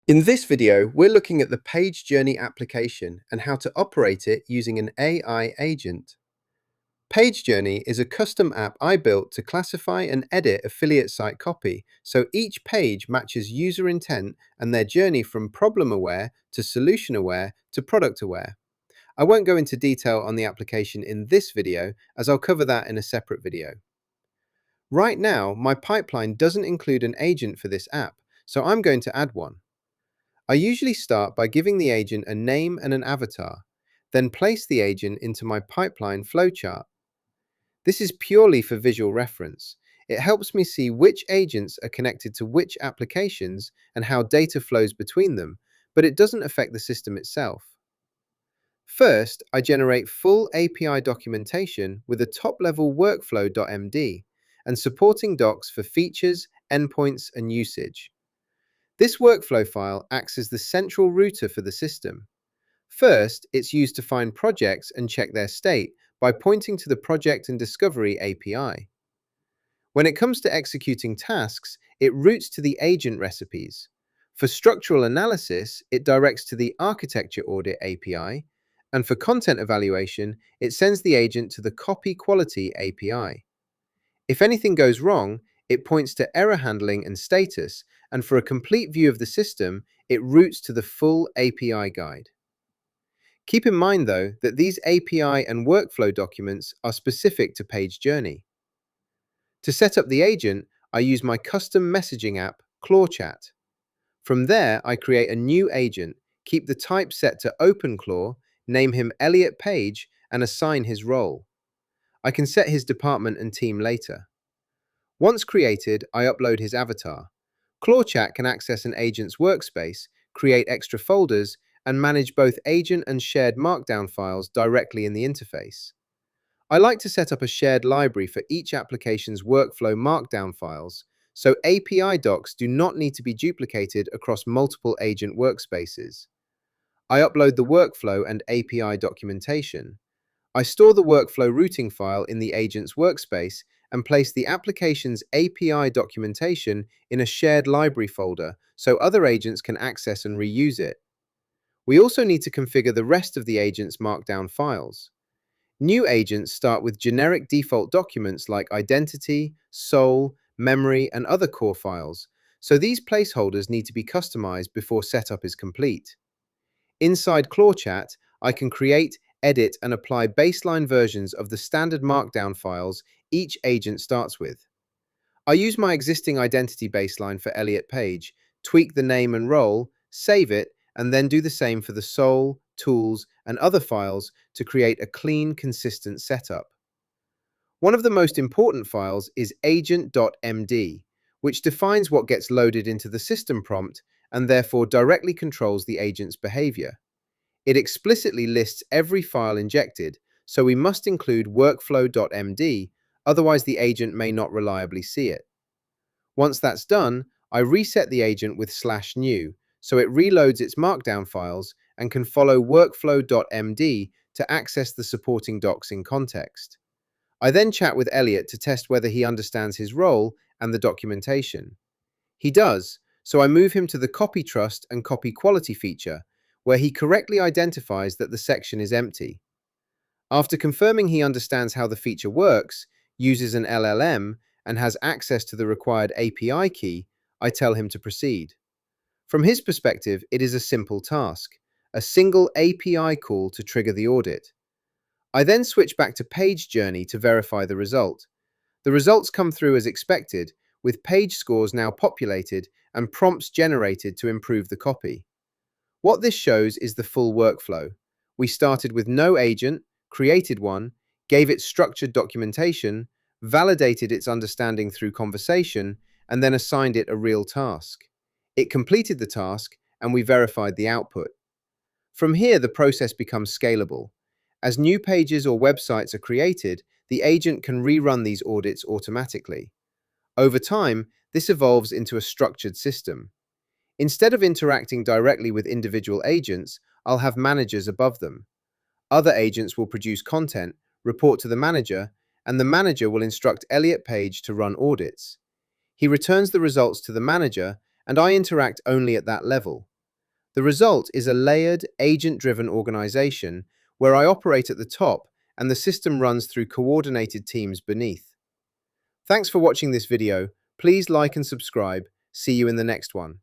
In this video, we're looking at the PageJourney application and how to operate it using an AI agent. PageJourney is a custom app I built to classify and edit affiliate site copy, so each page matches user intent and their journey from problem-aware to solution-aware to product-aware. I won't go into detail on the application in this video, as I'll cover that in a separate video. Right now, my pipeline doesn't include an agent for this app, so I'm going to add one. I usually start by giving the agent a name and an avatar, then place the agent into my pipeline flowchart. This is purely for visual reference. It helps me see which agents are connected to which applications and how data flows between them, but it doesn't affect the system itself. First, I generate full API documentation with a top-level workflow.md and supporting docs for features, endpoints, and usage. This workflow file acts as the central router for the system. First, it's used to find projects and check their state by pointing to the Project and Discovery API. When it comes to executing tasks, it routes to the agent recipes. For structural analysis, it directs to the Architecture Audit API, and for content evaluation, it sends the agent to the Copy Quality API. If anything goes wrong, it points to error handling and status, and for a complete view of the system, it routes to the full API guide. Keep in mind, though, that these API and workflow documents are specific to PageJourney. To set up the agent, I use my custom messaging app, ClawChat. From there, I create a new agent, keep the type set to OpenClaw, name him Elliot Page, and assign his role. I can set his department and team later. Once created, I upload his avatar. ClawChat can access an agent's workspace, create extra folders, and manage both agent and shared markdown files directly in the interface. I like to set up a shared library for each application's workflow markdown files, so API docs do not need to be duplicated across multiple agent workspaces. I upload the workflow and API documentation. I store the workflow routing file in the agent's workspace and place the application's API documentation in a shared library folder so other agents can access and reuse it. We also need to configure the rest of the agent's markdown files. New agents start with generic default documents like identity, soul, memory, and other core files, so these placeholders need to be customized before setup is complete. Inside ClawChat, I can create, edit, and apply baseline versions of the standard markdown files each agent starts with. I use my existing identity baseline for Elliot Page, tweak the name and role, save it, and then do the same for the soul, tools, and other files to create a clean, consistent setup. One of the most important files is agent.md, which defines what gets loaded into the system prompt and therefore directly controls the agent's behavior. It explicitly lists every file injected, so we must include workflow.md, otherwise the agent may not reliably see it. Once that's done, I reset the agent with /new, so it reloads its markdown files and can follow workflow.md to access the supporting docs in context. I then chat with Elliot to test whether he understands his role and the documentation. He does, so I move him to the Copy Trust and Copy Quality feature, where he correctly identifies that the section is empty. After confirming he understands how the feature works, uses an LLM, and has access to the required API key, I tell him to proceed. From his perspective, it is a simple task, a single API call to trigger the audit. I then switch back to PageJourney to verify the result. The results come through as expected, with page scores now populated and prompts generated to improve the copy. What this shows is the full workflow. We started with no agent, created one, gave it structured documentation, validated its understanding through conversation, and then assigned it a real task. It completed the task, and we verified the output. From here, the process becomes scalable. As new pages or websites are created, the agent can rerun these audits automatically. Over time, this evolves into a structured system. Instead of interacting directly with individual agents, I'll have managers above them. Other agents will produce content, report to the manager, and the manager will instruct Elliot Page to run audits. He returns the results to the manager, and I interact only at that level. The result is a layered, agent-driven organization where I operate at the top and the system runs through coordinated teams beneath. Thanks for watching this video. Please like and subscribe. See you in the next one.